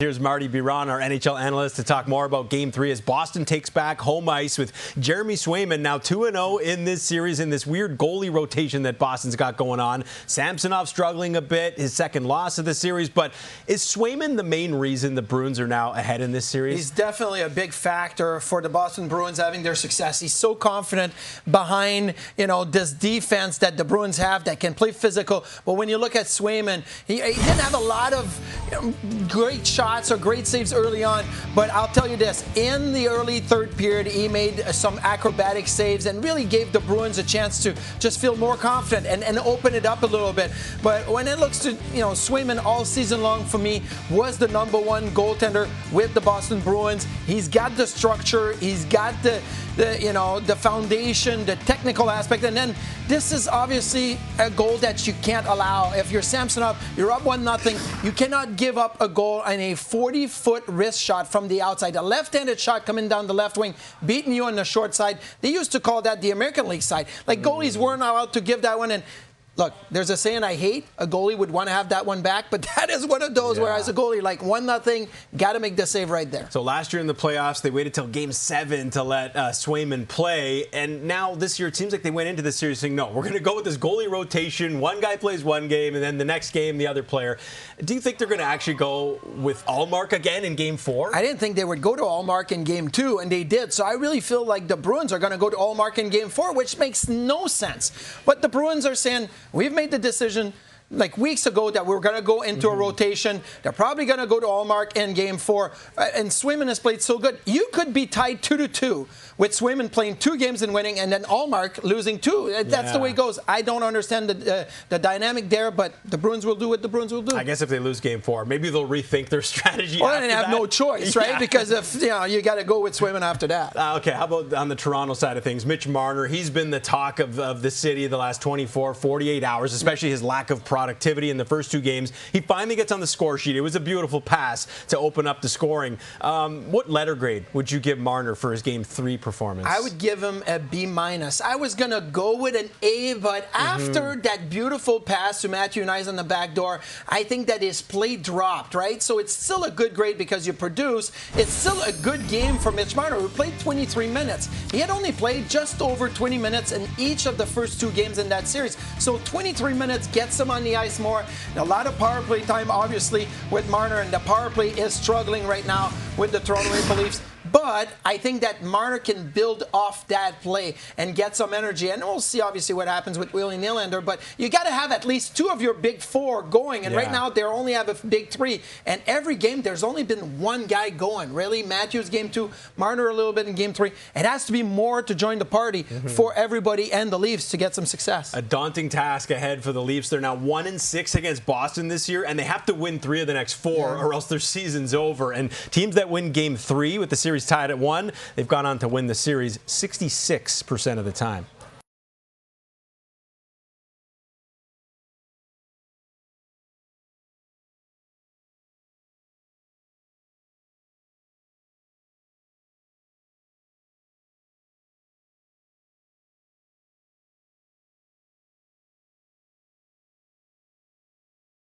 Here's Martin Biron, our NHL analyst, to talk more about Game 3 as Boston takes back home ice with Jeremy Swayman now 2-0 in this series in this weird goalie rotation that Boston's got going on. Samsonov struggling a bit, his second loss of the series. But is Swayman the main reason the Bruins are now ahead in this series? He's definitely a big factor for the Boston Bruins having their success. He's so confident behind, this defense that the Bruins have that can play physical. But when you look at Swayman, he didn't have a lot of great shots or great saves early on, but I'll tell you this, in the early third period, he made some acrobatic saves and really gave the Bruins a chance to just feel more confident and open it up a little bit. But when it looks to, Swayman all season long for me was the #1 goaltender with the Boston Bruins. He's got the structure, he's got the foundation, the technical aspect, and then this is obviously a goal that you can't allow. If you're Samsonov, you're up 1-0, you cannot give up a goal on a 40-foot wrist shot from the outside. A left-handed shot coming down the left wing, beating you on the short side. They used to call that the American League side. Like, goalies weren't allowed to give that one, and look, there's a saying I hate. A goalie would want to have that one back, but that is one of those where as a goalie, like 1-0, got to make the save right there. So last year in the playoffs, they waited till Game 7 to let Swayman play, and now this year it seems like they went into the series saying, no, we're going to go with this goalie rotation. One guy plays one game, and then the next game, the other player. Do you think they're going to actually go with Ullmark again in Game 4? I didn't think they would go to Ullmark in Game 2, and they did. So I really feel like the Bruins are going to go to Ullmark in Game 4, which makes no sense. But the Bruins are saying, we've made the decision like weeks ago that we're going to go into a rotation. They're probably going to go to Ullmark in Game 4. And Swayman has played so good. You could be tied 2-2 with Swayman playing 2 games and winning, and then Ullmark losing 2. That's the way it goes. I don't understand the dynamic there, but the Bruins will do what the Bruins will do. I guess if they lose Game 4, maybe they'll rethink their strategy. Well, they have no choice, right? Because if you got to go with Swayman after that. Okay, how about on the Toronto side of things? Mitch Marner, he's been the talk of the city the last 24, 48 hours, especially his lack of productivity in the first 2 games. He finally gets on the score sheet. It was a beautiful pass to open up the scoring. What letter grade would you give Marner for his Game 3 performance? I would give him a B-. I was going to go with an A, but after that beautiful pass to Matthew Knies on the back door, I think that his play dropped, right? So it's still a good grade because you produce. It's still a good game for Mitch Marner, who played 23 minutes. He had only played just over 20 minutes in each of the first 2 games in that series. So 23 minutes gets him on the ice more. A lot of power play time, obviously, with Marner, and the power play is struggling right now with the Toronto Maple Leafs. But I think that Marner can build off that play and get some energy. And we'll see, obviously, what happens with Willie Nylander. But you got to have at least 2 of your big 4 going. And right now, they only have a big 3. And every game, there's only been 1 guy going. Really, Matthews Game 2, Marner a little bit in Game 3. It has to be more to join the party for everybody and the Leafs to get some success. A daunting task ahead for the Leafs. They're now 1-6 against Boston this year, and they have to win 3 of the next 4 or else their season's over. And teams that win Game 3 with the series tied at 1, they've gone on to win the series 66% of the time.